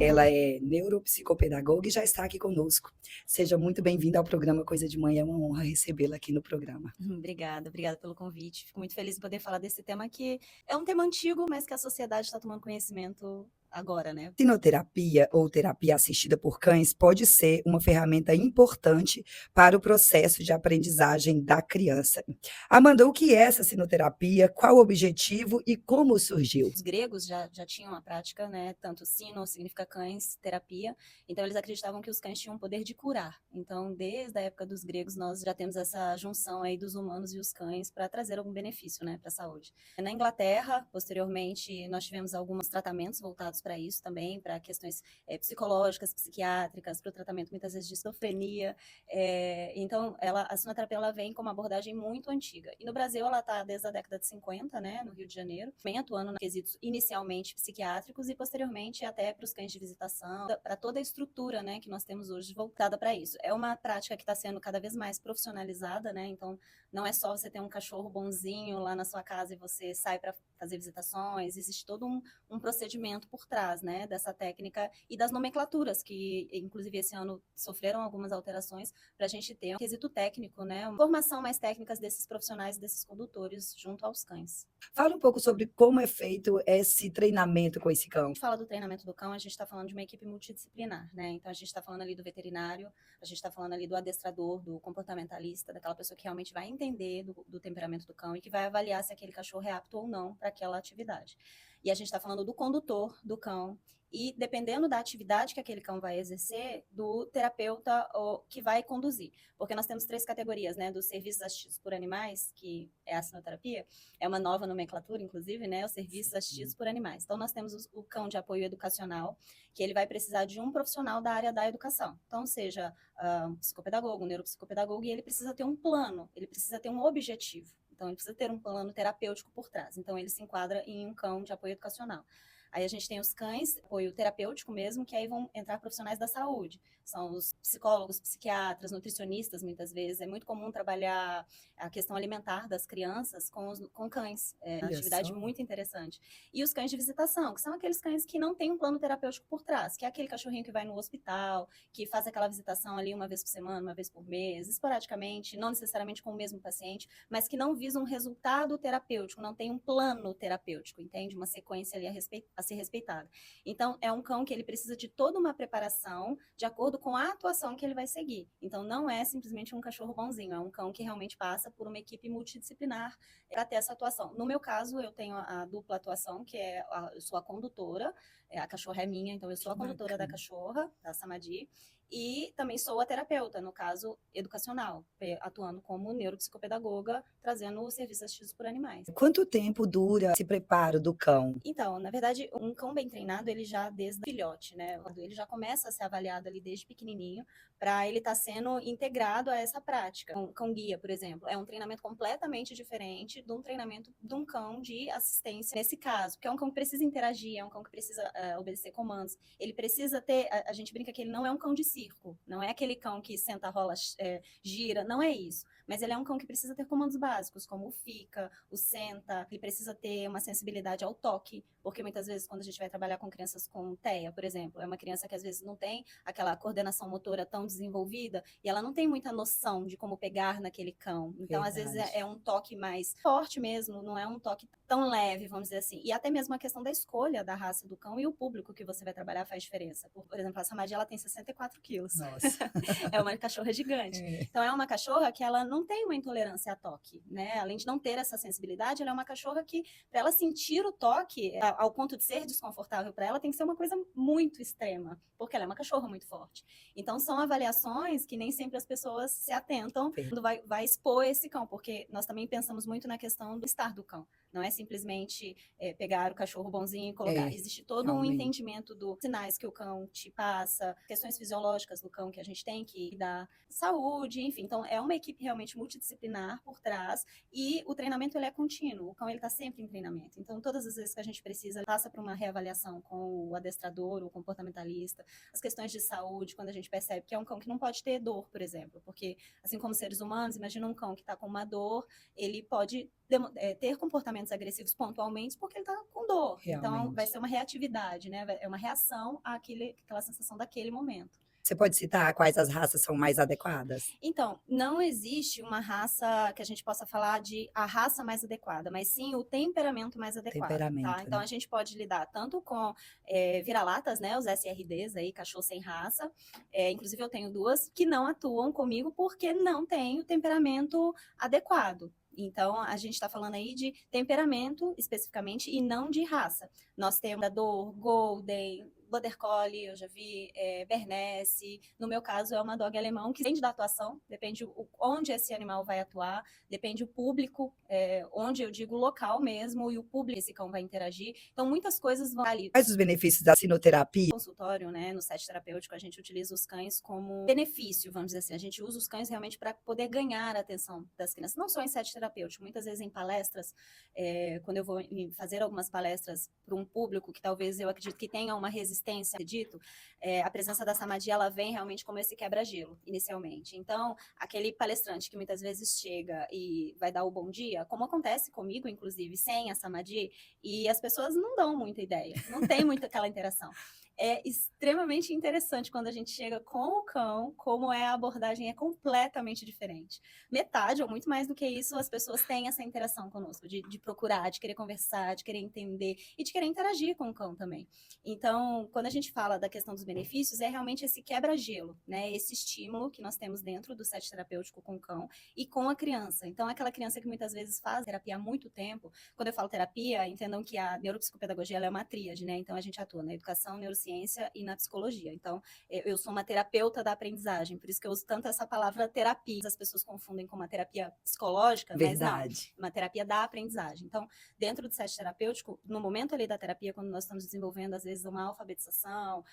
Ela é neuropsicopedagoga e já está aqui conosco. Seja muito bem-vinda ao programa Coisa de Mãe, é uma honra recebê-la aqui no programa. Obrigada, obrigada pelo convite. Fico muito feliz em poder falar desse tema que é um tema antigo, mas que a sociedade está tomando conhecimento agora, né? Sinoterapia ou terapia assistida por cães pode ser uma ferramenta importante para o processo de aprendizagem da criança. Amanda, o que é essa sinoterapia? Qual o objetivo e como surgiu? Os gregos já tinham a prática, né? Tanto sino significa cães, terapia. Então eles acreditavam que os cães tinham o poder de curar. Então, desde a época dos gregos, nós já temos essa junção aí dos humanos e os cães para trazer algum benefício, né, para a saúde. Na Inglaterra, posteriormente, nós tivemos alguns tratamentos voltados para isso também, para questões psicológicas, psiquiátricas, para o tratamento muitas vezes de esquizofrenia. Então, a sinoterapia ela vem com uma abordagem muito antiga. E no Brasil, ela está desde a década de 50, né, no Rio de Janeiro, vem atuando quesitos inicialmente psiquiátricos e posteriormente até para os cães de visitação, para toda a estrutura, né, que nós temos hoje voltada para isso. É uma prática que está sendo cada vez mais profissionalizada, né? Então não é só você ter um cachorro bonzinho lá na sua casa e você sai para fazer visitações, existe todo um procedimento por trás, né, dessa técnica e das nomenclaturas que, inclusive, esse ano sofreram algumas alterações para a gente ter um quesito técnico, né, uma formação mais técnicas desses profissionais, desses condutores junto aos cães. Fala um pouco sobre como é feito esse treinamento com esse A cão. gente fala do treinamento do cão, a gente está falando de uma equipe multidisciplinar, né? Então a gente está falando ali do veterinário, a gente está falando ali do adestrador, do comportamentalista, daquela pessoa que realmente vai entender do temperamento do cão e que vai avaliar se aquele cachorro é apto ou não para aquela atividade. E a gente está falando do condutor do cão e, dependendo da atividade que aquele cão vai exercer, do terapeuta que vai conduzir. Porque nós temos três categorias, né? Dos serviços assistidos por animais, que é a sinoterapia, é uma nova nomenclatura, inclusive, né? Os serviços assistidos por animais. Então, nós temos o cão de apoio educacional, que ele vai precisar de um profissional da área da educação. Então, seja um psicopedagogo, um neuropsicopedagogo, e ele precisa ter um plano, ele precisa ter um objetivo. Então, ele precisa ter um plano terapêutico por trás. Então, ele se enquadra em um cão de apoio educacional. Aí a gente tem os cães, apoio terapêutico mesmo, que aí vão entrar profissionais da saúde. São os psicólogos, psiquiatras, nutricionistas, muitas vezes. É muito comum trabalhar a questão alimentar das crianças com cães. É uma Olha atividade só. muito interessante. E os cães de visitação, que são aqueles cães que não têm um plano terapêutico por trás, que é aquele cachorrinho que vai no hospital, que faz aquela visitação ali uma vez por semana, uma vez por mês, esporadicamente, não necessariamente com o mesmo paciente, mas que não visa um resultado terapêutico, não tem um plano terapêutico, entende? Uma sequência ali a ser respeitada. Então, é um cão que ele precisa de toda uma preparação de acordo com a atuação que ele vai seguir. Então, não é simplesmente um cachorro bonzinho, é um cão que realmente passa por uma equipe multidisciplinar para ter essa atuação. No meu caso, eu tenho a dupla atuação, que é eu sou a condutora, a cachorra é minha, então eu sou a condutora da cachorra, da Samadhi, e também sou a terapeuta, no caso educacional, atuando como neuropsicopedagoga, trazendo o serviço assistido por animais. Quanto tempo dura esse preparo do cão? Então, na verdade, um cão bem treinado, ele já desde filhote, né? Ele já começa a ser avaliado ali desde pequenininho, para ele estar sendo integrado a essa prática. Um cão guia, por exemplo, é um treinamento completamente diferente de um treinamento de um cão de assistência nesse caso, porque é um cão que precisa interagir, é um cão que precisa obedecer comandos. Ele precisa ter, a gente brinca que ele não é um cão de circo, não é aquele cão que senta, rola, gira, não é isso. Mas ele é um cão que precisa ter comandos básicos, como o fica, o senta, ele precisa ter uma sensibilidade ao toque, porque muitas vezes quando a gente vai trabalhar com crianças com TEA, por exemplo, é uma criança que às vezes não tem aquela coordenação motora tão desenvolvida e ela não tem muita noção de como pegar naquele cão. Então, às vezes é um toque mais forte mesmo, não é um toque tão leve, vamos dizer assim. E até mesmo a questão da escolha da raça do cão e o público que você vai trabalhar faz diferença. Por exemplo, a Samadhi, ela tem 64 quilos. Nossa. É uma cachorra gigante. Então, é uma cachorra que ela não tem uma intolerância a toque, né? Além de não ter essa sensibilidade, ela é uma cachorra que, para ela sentir o toque, ao ponto de ser desconfortável para ela, tem que ser uma coisa muito extrema, porque ela é uma cachorra muito forte. Então, são avaliações que nem sempre as pessoas se atentam quando vai expor esse cão, porque nós também pensamos muito na questão do estar do cão. Não é simplesmente pegar o cachorro bonzinho e colocar. Existe todo um entendimento dos sinais que o cão te passa, questões fisiológicas do cão que a gente tem que dar, saúde, enfim. Então, é uma equipe realmente multidisciplinar por trás e o treinamento ele é contínuo. O cão ele está sempre em treinamento. Então, todas as vezes que a gente precisa, passa por uma reavaliação com o adestrador, o comportamentalista, as questões de saúde, quando a gente percebe que é um cão que não pode ter dor, por exemplo, porque assim como seres humanos, imagina um cão que está com uma dor, ele pode ter comportamentos comportamentos agressivos pontualmente porque ele está com dor. Então, vai Realmente. ser uma reatividade, né? É uma reação àquela sensação daquele momento. Você pode citar quais as raças são mais adequadas? Então, não existe uma raça que a gente possa falar de a raça mais adequada, mas sim o temperamento mais adequado, tá? Temperamento, Então, né? a gente pode lidar tanto com vira-latas, né, os SRDs aí, cachorro sem raça, inclusive eu tenho duas que não atuam comigo porque não têm o temperamento adequado. Então, a gente está falando aí de temperamento especificamente e não de raça. Nós temos Labrador, Golden, Border Collie, eu já vi, Bernese. No meu caso, é uma dog alemão que depende da atuação, depende onde esse animal vai atuar, depende o público, onde eu digo local mesmo, e o público esse cão vai interagir. Então, muitas coisas vão ali. Quais os benefícios da sinoterapia? No consultório, né, no set terapêutico, a gente utiliza os cães como benefício, vamos dizer assim. A gente usa os cães realmente para poder ganhar a atenção das crianças, não só em set terapêutico, muitas vezes em palestras, quando eu vou fazer algumas palestras para um público que talvez eu acredito que tenha uma resistência, acredito, a presença da samadhi, ela vem realmente como esse quebra-gelo, inicialmente. Então, aquele palestrante que muitas vezes chega e vai dar o bom dia, como acontece comigo, inclusive, sem a samadhi, e as pessoas não dão muita ideia, não tem muito aquela interação. É extremamente interessante quando a gente chega com o cão, como a abordagem é completamente diferente. Metade, ou muito mais do que isso, as pessoas têm essa interação conosco, de procurar, de querer conversar, de querer entender e de querer interagir com o cão também. Então, quando a gente fala da questão dos benefícios, é realmente esse quebra-gelo, né? Esse estímulo que nós temos dentro do set terapêutico com o cão e com a criança. Então, aquela criança que muitas vezes faz terapia há muito tempo, quando eu falo terapia, entendam que a neuropsicopedagogia ela é uma tríade, né? Então, a gente atua na educação, neurociência e na psicologia. Então, eu sou uma terapeuta da aprendizagem, por isso que eu uso tanto essa palavra terapia. As pessoas confundem com uma terapia psicológica, mas não, Verdade. uma terapia da aprendizagem. Então, dentro do set terapêutico, no momento ali da terapia, quando nós estamos desenvolvendo, às vezes, uma alfabetização,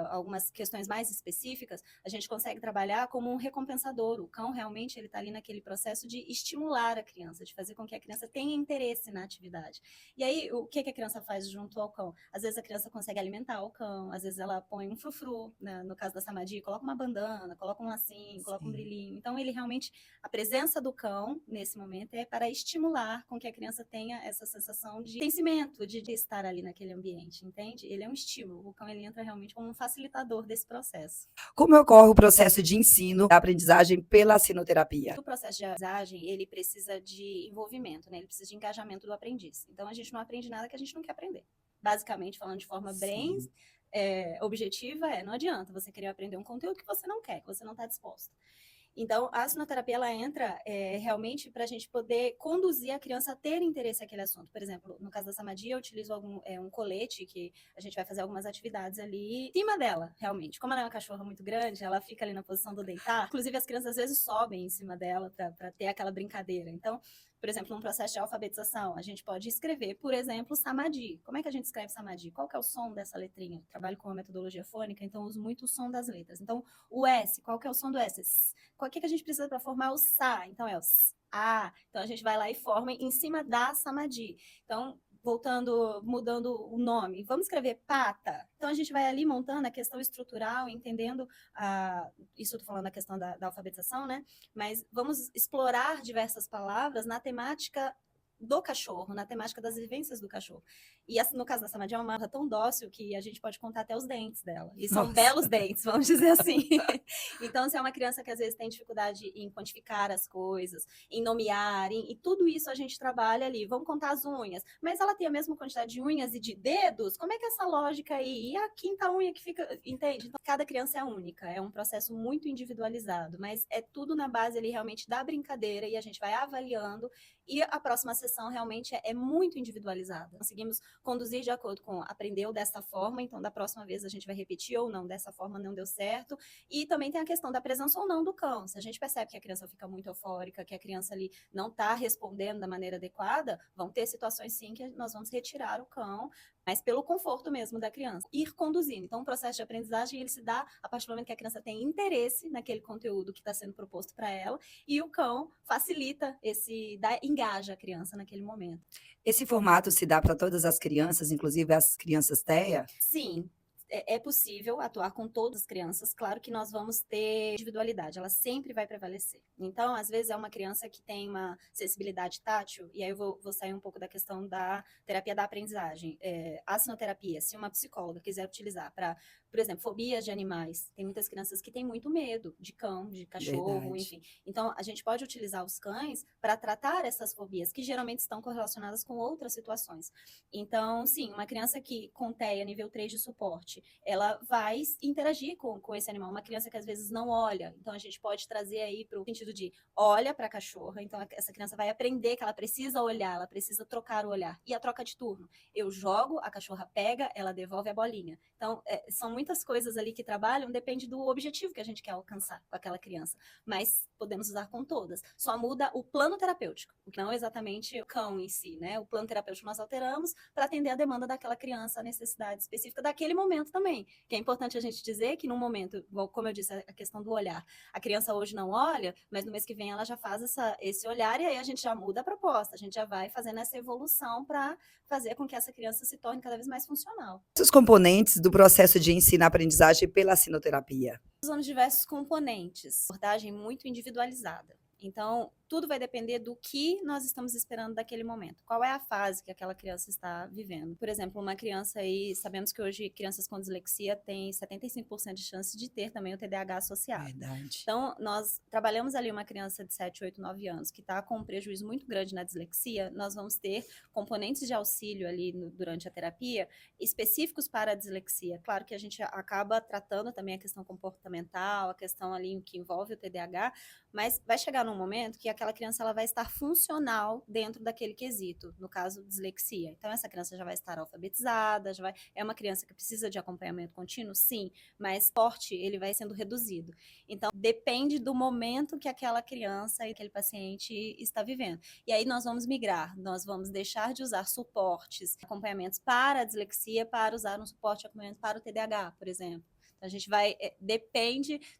algumas questões mais específicas, a gente consegue trabalhar como um recompensador. O cão, realmente, ele está ali naquele processo de estimular a criança, de fazer com que a criança tenha interesse na atividade. E aí, o que a criança faz junto ao cão? Às vezes, a criança consegue alimentar o cão, às vezes ela põe um frufru, né? No caso da samadhi, coloca uma bandana, coloca um lacinho, coloca um brilhinho. Então, ele realmente, a presença do cão, nesse momento, é para estimular com que a criança tenha essa sensação de pertencimento, de estar ali naquele ambiente, entende? Ele é um estímulo. O cão, ele entra realmente como um facilitador desse processo. Como ocorre o processo de ensino da aprendizagem pela sinoterapia? O processo de aprendizagem, ele precisa de envolvimento, né? Ele precisa de engajamento do aprendiz. Então, a gente não aprende nada que a gente não quer aprender. Basicamente, falando de forma bem objetiva, não adianta você querer aprender um conteúdo que você não quer, que você não está disposto. Então, a sinoterapia, ela entra realmente para a gente poder conduzir a criança a ter interesse naquele assunto. Por exemplo, no caso da samadhi, eu utilizo um colete que a gente vai fazer algumas atividades ali em cima dela, realmente. Como ela é uma cachorra muito grande, ela fica ali na posição do deitar. Inclusive, as crianças às vezes sobem em cima dela para ter aquela brincadeira. Então, por exemplo, num processo de alfabetização, a gente pode escrever, por exemplo, samadhi. Como é que a gente escreve samadhi? Qual que é o som dessa letrinha? Eu trabalho com a metodologia fônica, então uso muito o som das letras. Então, o S, qual que é o som do S? O que a gente precisa para formar o sa? Então, é o s, a. Então, a gente vai lá e forma em cima da samadhi. Então, mudando o nome, vamos escrever pata. Então, a gente vai ali montando a questão estrutural, entendendo, isso eu estou falando da questão da alfabetização, né? Mas vamos explorar diversas palavras na temática do cachorro, na temática das vivências do cachorro. E no caso da samadhi, é uma marra tão dócil que a gente pode contar até os dentes dela. E são belos dentes, vamos dizer assim. Então, se é uma criança que às vezes tem dificuldade em quantificar as coisas, em nomear, e tudo isso a gente trabalha ali. Vamos contar as unhas. Mas ela tem a mesma quantidade de unhas e de dedos? Como é que é essa lógica aí? E a quinta unha que fica... Entende? Então, cada criança é única. É um processo muito individualizado. Mas é tudo na base ali realmente da brincadeira e a gente vai avaliando. E a próxima sessão realmente é muito individualizada. Conseguimos conduzir de acordo com aprendeu dessa forma, então da próxima vez a gente vai repetir ou não, dessa forma não deu certo. E também tem a questão da presença ou não do cão. Se a gente percebe que a criança fica muito eufórica, que a criança ali não está respondendo da maneira adequada, vão ter situações sim que nós vamos retirar o cão, mas pelo conforto mesmo da criança. Ir conduzindo. Então, o processo de aprendizagem, ele se dá a partir do momento que a criança tem interesse naquele conteúdo que está sendo proposto para ela, e o cão facilita engaja a criança naquele momento. Esse formato se dá para todas as crianças, inclusive as crianças TEA? Sim. é possível atuar com todas as crianças, claro que nós vamos ter individualidade, ela sempre vai prevalecer. Então, às vezes, é uma criança que tem uma sensibilidade tátil, e aí eu vou sair um pouco da questão da terapia da aprendizagem. A sinoterapia, se uma psicóloga quiser utilizar para, por exemplo, fobias de animais, tem muitas crianças que têm muito medo de cão, de cachorro, Verdade. enfim. Então, a gente pode utilizar os cães para tratar essas fobias, que geralmente estão correlacionadas com outras situações. Então, sim, uma criança que com TEA nível 3 de suporte, ela vai interagir com esse animal. Uma criança que às vezes não olha, então a gente pode trazer aí para o sentido de olha para a cachorra, então essa criança vai aprender que ela precisa olhar, ela precisa trocar o olhar. E a troca de turno, eu jogo, a cachorra pega, ela devolve a bolinha. Então, são muitas coisas ali que trabalham, depende do objetivo que a gente quer alcançar com aquela criança. Mas podemos usar com todas. Só muda o plano terapêutico, não exatamente o cão em si, né? O plano terapêutico nós alteramos para atender a demanda daquela criança, a necessidade específica daquele momento também. Que é importante a gente dizer que num momento, como eu disse, a questão do olhar, a criança hoje não olha, mas no mês que vem ela já faz esse olhar e aí a gente já muda a proposta, a gente já vai fazendo essa evolução para fazer com que essa criança se torne cada vez mais funcional. Os componentes do processo de ensino-aprendizagem pela sinoterapia. Usando diversos componentes, abordagem muito individualizada. Então, tudo vai depender do que nós estamos esperando daquele momento. Qual é a fase que aquela criança está vivendo? Por exemplo, uma criança aí, sabemos que hoje crianças com dislexia têm 75% de chance de ter também o TDAH associado. Verdade. Então, nós trabalhamos ali uma criança de 7, 8, 9 anos que está com um prejuízo muito grande na dislexia, nós vamos ter componentes de auxílio ali durante a terapia específicos para a dislexia. Claro que a gente acaba tratando também a questão comportamental, a questão ali que envolve o TDAH, mas vai chegar num momento que aquela criança ela vai estar funcional dentro daquele quesito, no caso, dislexia. Então, essa criança já vai estar alfabetizada, é uma criança que precisa de acompanhamento contínuo? Sim, mas o porte, ele vai sendo reduzido. Então, depende do momento que aquela criança e aquele paciente está vivendo. E aí nós vamos migrar, nós vamos deixar de usar suportes, acompanhamentos para a dislexia, para usar um suporte de acompanhamento para o TDAH, por exemplo. A gente vai,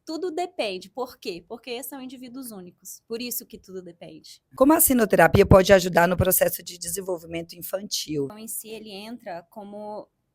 tudo depende. Por quê? Porque são indivíduos únicos. Por isso que tudo depende. Como a sinoterapia pode ajudar no processo de desenvolvimento infantil? Então, em si, ele entra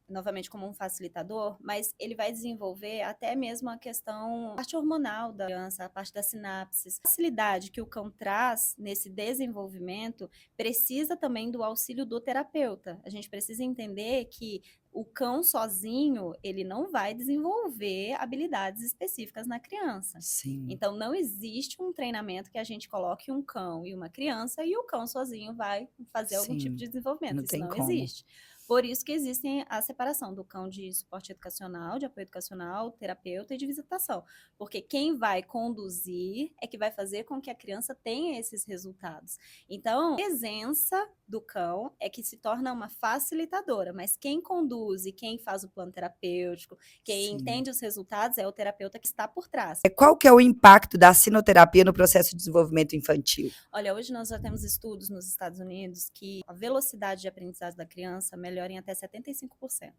novamente como um facilitador, mas ele vai desenvolver até mesmo a questão, a parte hormonal da criança, a parte das sinapses. A facilidade que o cão traz nesse desenvolvimento precisa também do auxílio do terapeuta. A gente precisa entender que o cão sozinho, ele não vai desenvolver habilidades específicas na criança. Sim. Então, não existe um treinamento que a gente coloque um cão e uma criança e o cão sozinho vai fazer algum tipo de desenvolvimento. Não Isso tem não como. existe. Por isso que existe a separação do cão de suporte educacional, de apoio educacional, terapeuta e de visitação. Porque quem vai conduzir é que vai fazer com que a criança tenha esses resultados. Então, a presença do cão é que se torna uma facilitadora, mas quem conduz e quem faz o plano terapêutico, quem entende os resultados é o terapeuta que está por trás. Qual que é o impacto da sinoterapia no processo de desenvolvimento infantil? Olha, hoje nós já temos estudos nos Estados Unidos que a velocidade de aprendizagem da criança melhora em até 75%.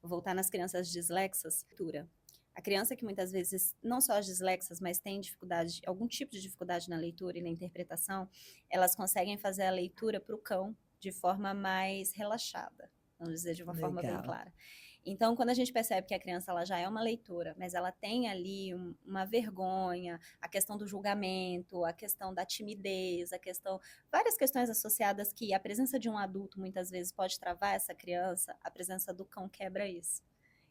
Vou voltar nas crianças dislexas, leitura. A criança que muitas vezes, não só as dislexas, mas tem dificuldade, algum tipo de dificuldade na leitura e na interpretação, elas conseguem fazer a leitura para o cão de forma mais relaxada, vamos dizer de uma forma bem clara. Então, quando a gente percebe que a criança ela já é uma leitora, mas ela tem ali uma vergonha, a questão do julgamento, a questão da timidez, várias questões associadas que a presença de um adulto muitas vezes pode travar essa criança, a presença do cão quebra isso.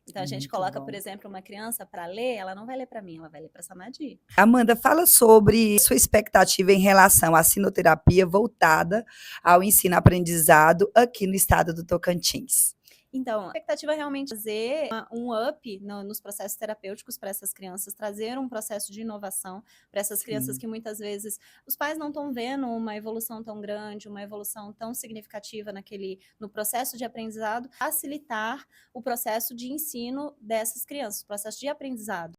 Então, a gente coloca, por exemplo, uma criança para ler, ela não vai ler para mim, ela vai ler para Samadhi. Amanda, fala sobre sua expectativa em relação à sinoterapia voltada ao ensino-aprendizado aqui no estado do Tocantins. Então, a expectativa é realmente fazer um up nos processos terapêuticos para essas crianças, trazer um processo de inovação para essas crianças que muitas vezes os pais não estão vendo uma evolução tão grande, uma evolução tão significativa no processo de aprendizado, facilitar o processo de ensino dessas crianças, o processo de aprendizado.